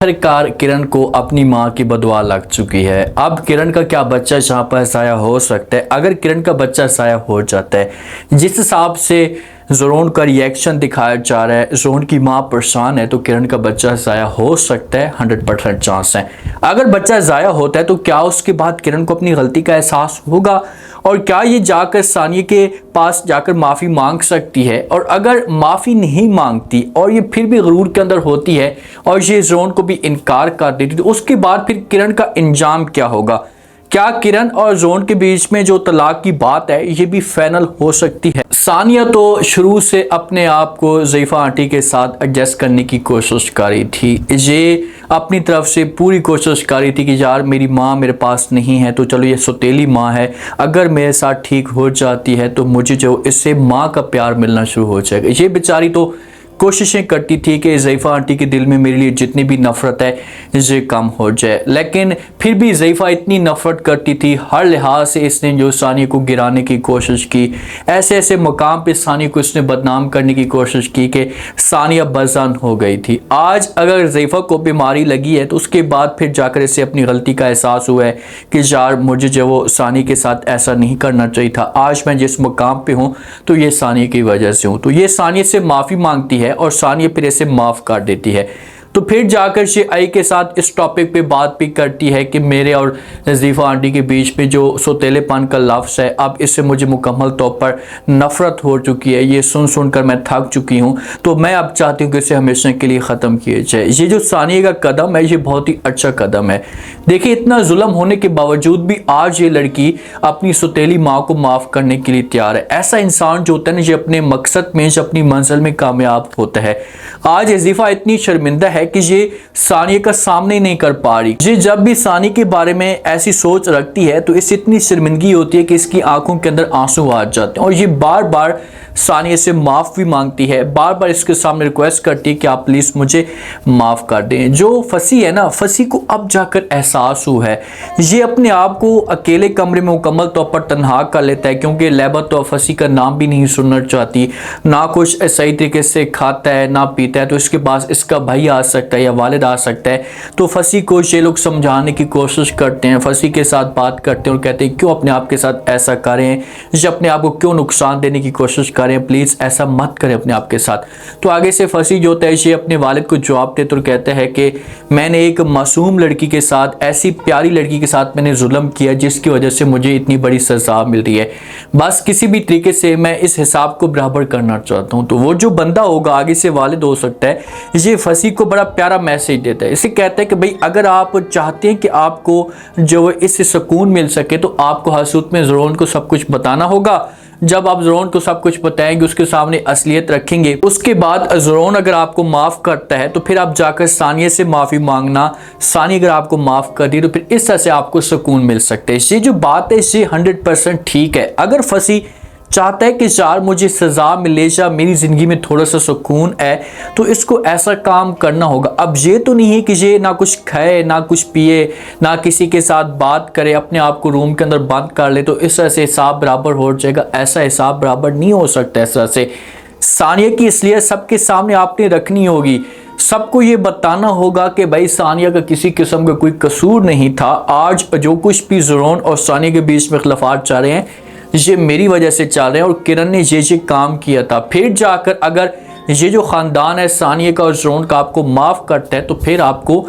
आखिरकार किरण को अपनी मां की बदुआ लग चुकी है। अब किरण का क्या बच्चा जहां पर ज़ाया हो सकता है। अगर किरण का बच्चा ज़ाया हो जाता है, जिस हिसाब से ज़ोन का रिएक्शन दिखाया जा रहा है, ज़ोन की मां परेशान है, तो किरण का बच्चा ज़ाया हो सकता है। 100% चांस है। अगर बच्चा ज़ाया होता है तो क्या उसके बाद किरण को अपनी गलती का एहसास होगा और क्या ये जाकर सानिया के पास जाकर माफ़ी मांग सकती है। और अगर माफ़ी नहीं मांगती और ये फिर भी गुरूर के अंदर होती है और ये ज़ोन को भी इनकार कर देती, तो उसके बाद फिर किरण का इंजाम क्या होगा। क्या किरण और ज़ोन के बीच में जो तलाक की बात है ये भी फाइनल हो सकती है। सानिया तो शुरू से अपने आप को ज़रीफ़ा आंटी के साथ एडजस्ट करने की कोशिश कर रही थी। ये अपनी तरफ से पूरी कोशिश कर रही थी कि यार मेरी माँ मेरे पास नहीं है तो चलो ये सौतेली माँ है, अगर मेरे साथ ठीक हो जाती है तो मुझे जो इससे माँ का प्यार मिलना शुरू हो जाएगा। ये बेचारी तो कोशिशें करती थी कि ज़रीफ़ा आंटी के दिल में मेरे लिए जितनी भी नफ़रत है ये कम हो जाए, लेकिन फिर भी ज़रीफ़ा इतनी नफ़रत करती थी। हर लिहाज से इसने जो सानिया को गिराने की कोशिश की, ऐसे ऐसे मकाम पे सानिया को इसने बदनाम करने की कोशिश की कि सानिया बज़ान हो गई थी। आज अगर ज़रीफ़ा को बीमारी लगी है तो उसके बाद फिर जाकर इसे अपनी गलती का एहसास हुआ है कि यार मुझे जो वो सानिया के साथ ऐसा नहीं करना चाहिए था। आज मैं जिस मकाम पर हूँ तो ये सानिया की वजह से हूँ। तो ये सानिया से माफ़ी मांगती है और सानिया फिर इसे माफ़ कर देती है। तो फिर जाकर ये आई के साथ इस टॉपिक पे बात भी करती है कि मेरे और ज़रीफ़ा आंटी के बीच में जो सौतेलेपन का लफ्ज़ है, अब इससे मुझे मुकम्मल तौर पर नफ़रत हो चुकी है। ये सुन सुन कर मैं थक चुकी हूँ, तो मैं अब चाहती हूँ कि इसे हमेशा के लिए ख़त्म किया जाए। ये जो सानिया का कदम है ये बहुत ही अच्छा कदम है। देखिए, इतना जुल्म होने के बावजूद भी आज ये लड़की अपनी सौतेली माँ को माफ़ करने के लिए तैयार है। ऐसा इंसान जो होता है ना, ये अपने मकसद में, अपनी मंजिल में कामयाब होता है। आज ज़रीफ़ा इतनी शर्मिंदा है कि ये सानिया का सामने नहीं कर पा रही। ये जब भी सानिया के बारे में ऐसी सोच रखती है तो इससे इतनी शर्मिंदगी होती है कि इसकी आंखों के अंदर आंसू आ जाते हैं और ये बार बार सानिया से माफ़ भी मांगती है, बार बार इसके सामने रिक्वेस्ट करती है कि आप प्लीज़ मुझे माफ़ कर दें। जो फंसी है ना, फंसी को अब जाकर एहसास हुआ है। ये अपने आप को अकेले कमरे में मुकम्मल तौर पर तन्हा कर लेता है, क्योंकि लैबा तो फंसी का नाम भी नहीं सुनना चाहती, ना कुछ सही तरीके से खाता है ना पीता है। तो इसके पास इसका भाई आ सकता है या वालिद आ सकता है। तो फंसी को ये लोग समझाने की कोशिश करते हैं, फंसी के साथ बात करते हैं और कहते हैं क्यों अपने आप के साथ ऐसा करें, ये अपने आप को क्यों नुकसान देने की कोशिश करें, प्लीज़ ऐसा मत करें अपने आप के साथ। तो आगे से फंसी जो होता है ये अपने वालिद को जवाब देते और कहते हैं कि मैंने एक मासूम लड़की के साथ, ऐसी प्यारी लड़की के साथ मैंने जुल्म किया जिसकी वजह से मुझे इतनी बड़ी सज़ा मिल रही है। बस किसी भी तरीके से मैं इस हिसाब को बराबर करना चाहता हूँ। तो वो जो बंदा होगा आगे से वालिद हो सकता है, ये फंसी को बड़ा प्यारा मैसेज देता है। इसे कहता है कि भाई अगर आप चाहते हैं कि आपको जो इससे सुकून मिल सके तो आपको हर सूरत में ज़ोन को सब कुछ बताना होगा। जब आप ज़ोन को सब कुछ बताएंगे, उसके सामने असलियत रखेंगे, उसके बाद ज़ोन अगर आपको माफ़ करता है तो फिर आप जाकर सानिया से माफ़ी मांगना। सानिया अगर आपको माफ़ कर दी तो फिर इस तरह से आपको सुकून मिल सकता है। ये जो बात है ये 100% ठीक है। अगर फंसी चाहता है कि यार मुझे सज़ा मिले या मेरी ज़िंदगी में थोड़ा सा सुकून है तो इसको ऐसा काम करना होगा। अब ये तो नहीं है कि ये ना कुछ खाए ना कुछ पिए ना किसी के साथ बात करे, अपने आप को रूम के अंदर बंद कर ले तो इस तरह से हिसाब बराबर हो जाएगा। ऐसा हिसाब बराबर नहीं हो सकता। इस तरह से सानिया की इसलिए सबके सामने आपने रखनी होगी, सबको ये बताना होगा कि भाई सानिया का किसी किस्म का कोई कसूर नहीं था। आज जो कुछ भी ज़ोन और सानिया के बीच में इख्तिलाफ़ात चल रहे हैं ये मेरी वजह से चल रहे हैं और किरण ने ये काम किया था। फिर जाकर अगर ये जो ख़ानदान है सानिया का और ज़ोन का आपको माफ़ करता है तो फिर आपको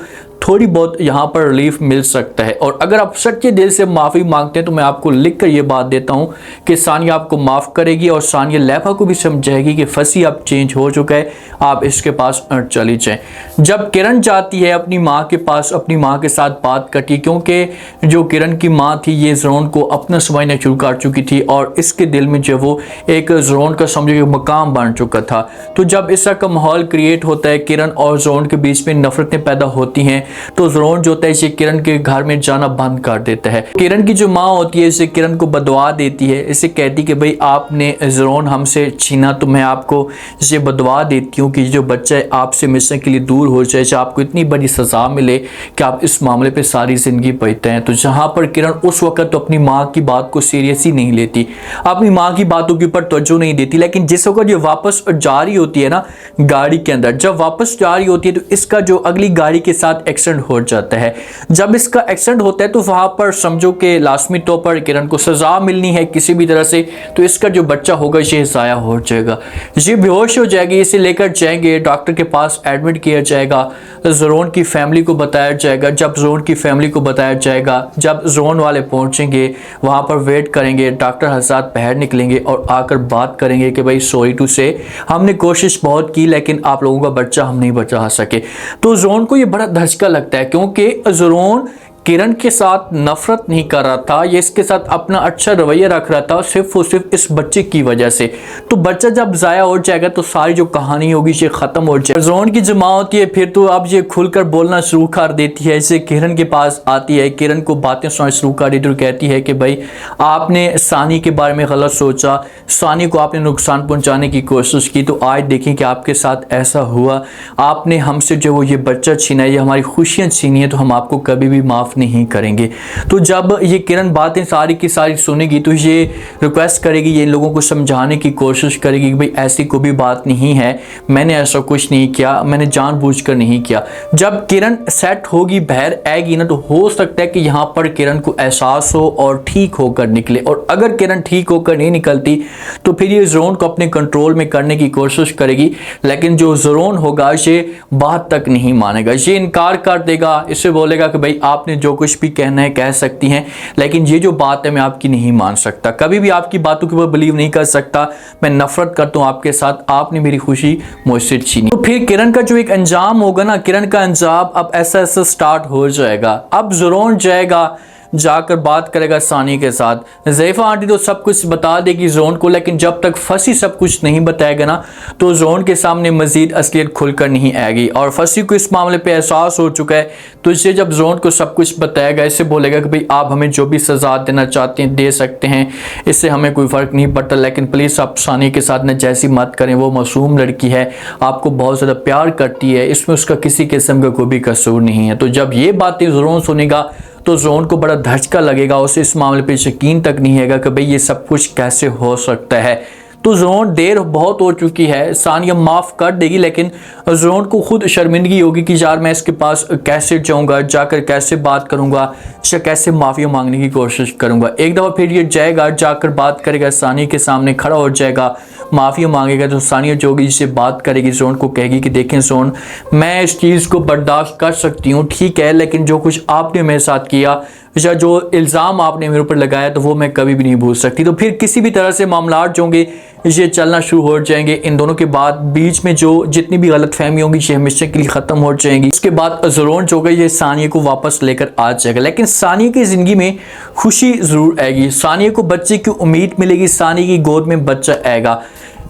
थोड़ी बहुत यहाँ पर रिलीफ मिल सकता है। और अगर आप सच्चे दिल से माफ़ी मांगते हैं तो मैं आपको लिख कर ये बात देता हूँ कि सानिया आपको माफ़ करेगी और सानिया लैबा को भी समझाएगी कि फंसी अब चेंज हो चुका है, आप इसके पास चली जाएं। जब किरण जाती है अपनी माँ के पास, अपनी माँ के साथ बात करती है, क्योंकि जो किरण की माँ थी ये ज़ोन को अपना समझना शुरू कर चुकी थी और इसके दिल में जो वो एक ज़ोन का समझो मकाम बन चुका था। तो जब इस तरह का माहौल क्रिएट होता है, किरण और ज़ोन के बीच में नफ़रतें पैदा होती हैं तो ज़रोन जो होता है इसे किरण के घर में जाना बंद कर देता है। किरण की जो माँ होती है इसे किरण को बदवा देती है, इसे कहती कि भाई आपने ज़रोन हमसे छीना तो मैं आपको इसे बदवा देती हूँ कि जो बच्चा है आपसे हमेशा के लिए दूर हो जाए, आपको इतनी बड़ी सज़ा मिले कि आप इस मामले पे सारी ज़िंदगी पछते हैं। तो जहाँ पर किरण उस वक्त तो अपनी माँ की बात को सीरियस ही नहीं लेती, अपनी माँ की बातों के ऊपर तवज्जो नहीं देती, लेकिन जिस वक्त ये वापस जा रही होती है ना गाड़ी के अंदर, जब वापस जा रही होती है तो इसका जो अगली गाड़ी के साथ एक्सीडेंट हो जाता है। जब इसका एक्सीडेंट होता है तो वहाँ पर समझो कि लाजमी तौर पर किरण को सज़ा मिलनी है किसी भी तरह से, तो इसका जो बच्चा होगा ये ज़ाया हो जाएगा, ये बेहोश हो जाएगी। इसे लेकर जाएंगे डॉक्टर के पास, एडमिट किया जाएगा, ज़रोन की फैमिली को बताया जाएगा। जब ज़रोन की फैमिली को बताया जाएगा, जब ज़रोन वाले पहुंचेंगे वहां पर वेट करेंगे, डॉक्टर हज़रात बाहर निकलेंगे और आकर बात करेंगे कि भाई सॉरी टू से हमने कोशिश बहुत की लेकिन आप लोगों का बच्चा हम नहीं बचा सके। तो ज़रोन को ये बड़ा धचका लगता है क्योंकि ज़रोन किरण के साथ नफरत नहीं कर रहा था, ये इसके साथ अपना अच्छा रवैया रख रहा था सिर्फ और सिर्फ इस बच्चे की वजह से। तो बच्चा जब ज़ाया हो जाएगा तो सारी जो कहानी होगी ये ख़त्म हो जाएगी। ज़रोन की जो माँ होती है फिर तो अब ये खुलकर बोलना शुरू कर देती है, इसे किरण के पास आती है, किरण को बातें सुनाना शुरू कर देती है, कहती है कि भाई आपने सानी के बारे में गलत सोचा, सानी को आपने नुकसान पहुँचाने की कोशिश की, तो आज देखें कि आपके साथ ऐसा हुआ, आपने हमसे जो वो ये बच्चा छीना है, ये हमारी खुशियाँ छीनी है, तो हम आपको कभी भी माफ़ नहीं करेंगे। तो जब ये किरण बातें सारी की सारी सुनेगी तो ये रिक्वेस्ट करेगी, ये लोगों को समझाने की कोशिश करेगी कि भाई ऐसी कोई भी बात नहीं है, मैंने ऐसा कुछ नहीं किया, मैंने जानबूझकर नहीं किया। जब किरण सेट होगी बाहर आएगी ना तो हो सकता है कि यहाँ पर किरण को एहसास हो और ठीक होकर निकले, और अगर किरण ठीक होकर नहीं निकलती तो फिर ये ज़रोन को अपने कंट्रोल में करने की कोशिश करेगी, लेकिन जो ज़रोन होगा ये बात तक नहीं मानेगा, ये इनकार कर देगा, इसे बोलेगा कि भाई आपने जो कुछ भी कहना है कह सकती हैं लेकिन ये जो बात है मैं आपकी नहीं मान सकता, कभी भी आपकी बातों के ऊपर बिलीव नहीं कर सकता, मैं नफरत करता हूँ आपके साथ, आपने मेरी खुशी मुझसे छीनी। तो फिर किरण का जो एक अंजाम होगा ना, किरण का अंजाम अब ऐसा स्टार्ट हो जाएगा। अब ज़रोन जाएगा, जाकर बात करेगा सानी के साथ। ज़ैफ़ा आंटी तो सब कुछ बता देगी ज़रोन को, लेकिन जब तक फसी सब कुछ नहीं बताएगा ना तो ज़रोन के सामने मज़ीद असलियत खुलकर नहीं आएगी, और फसी को इस मामले पे एहसास हो चुका है। तो इसे जब ज़रोन को सब कुछ बताएगा, इसे बोलेगा कि भाई आप हमें जो भी सज़ा देना चाहते हैं दे सकते हैं, इससे हमें कोई फ़र्क नहीं पड़ता, लेकिन प्लीज़ आप सानी के साथ न जैसी मत करें, वो मासूम लड़की है, आपको बहुत ज़्यादा प्यार करती है, इसमें उसका किसी किस्म का कोई भी कसूर नहीं है। तो जब ये बातें ज़रोन सुनेगा तो ज़रोन को बड़ा धचका लगेगा, उसे इस मामले पे यकीन तक नहीं है कि भाई ये सब कुछ कैसे हो सकता है। तो ज़रोन देर बहुत हो चुकी है, सानिया माफ़ कर देगी लेकिन ज़रोन को खुद शर्मिंदगी होगी कि यार मैं इसके पास कैसे जाऊंगा, जाकर कैसे बात करूंगा, या कैसे माफ़ी मांगने की कोशिश करूंगा। एक दफ़ा फिर ये जाएगा, जाकर बात करेगा, सानिया के सामने खड़ा हो जाएगा, माफ़ी मांगेगा। तो सानिया जो होगी इससे बात करेगी, ज़रोन को कहेगी कि देखें ज़रोन, मैं इस चीज़ को बर्दाश्त कर सकती हूँ, ठीक है, लेकिन जो कुछ आपने मेरे साथ किया या जो इल्ज़ाम आपने मेरे ऊपर लगाया तो वो मैं कभी भी नहीं भूल सकती। तो फिर किसी भी तरह से मामला जो होंगे ये चलना शुरू हो जाएंगे। इन दोनों के बाद बीच में जो जितनी भी गलत फहमी होंगी ये हमेशा के लिए ख़त्म हो जाएंगी। उसके बाद ज़रोन जो होगा ये सानिया को वापस लेकर आ जाएगा, लेकिन सानिया की ज़िंदगी में खुशी ज़रूर आएगी, सानिया को बच्चे की उम्मीद मिलेगी, सानिया की गोद में बच्चा आएगा।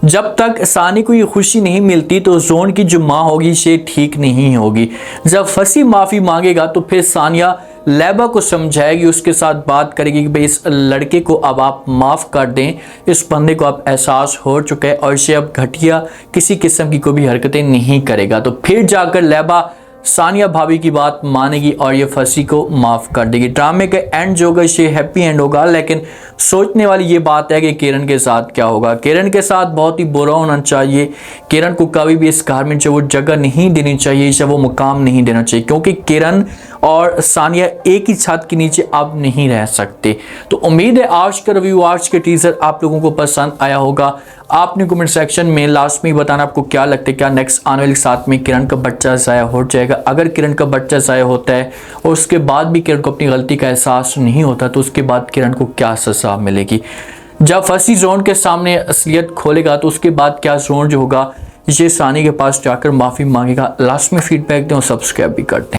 जब तक सानी को ये खुशी नहीं मिलती तो ज़रोन की जो माँ होगी ये ठीक नहीं होगी। जब फसी माफ़ी मांगेगा तो फिर सानिया लैबा को समझाएगी, उसके साथ बात करेगी कि भाई इस लड़के को अब आप माफ़ कर दें, इस बंदे को अब एहसास हो चुका है और इसे अब घटिया किसी किस्म की कोई भी हरकतें नहीं करेगा। तो फिर जाकर लैबा सानिया भाभी की बात मानेगी और ये फसी को माफ़ कर देगी। ड्रामे का एंड जो होगा ये हैप्पी एंड होगा, लेकिन सोचने वाली ये बात है कि किरण के साथ क्या होगा। किरण के साथ बहुत ही बुरा होना चाहिए, किरण को कभी भी इस घर में जो वो जगह नहीं देनी चाहिए, या वो मुकाम नहीं देना चाहिए, क्योंकि किरण और सानिया एक ही छत के नीचे अब नहीं रह सकते। तो उम्मीद है आज का रिव्यू, आज के टीजर आप लोगों को पसंद आया होगा। आपने कमेंट सेक्शन में लास्ट में बताना आपको क्या लगता है, क्या नेक्स्ट आने वाली साथ में किरण का बच्चा ज़ाया हो जाएगा। अगर किरण का बच्चा ज़ाया होता है और उसके बाद भी किरण को अपनी गलती का एहसास नहीं होता तो उसके बाद किरण को क्या सज़ा मिलेगी। जब फसी ज़रोन के सामने असलियत खोलेगा तो उसके बाद क्या ज़रोन जो होगा ये सानी के पास जाकर माफ़ी मांगेगा। लास्ट में फीडबैक दें और सब्सक्राइब भी करते हैं।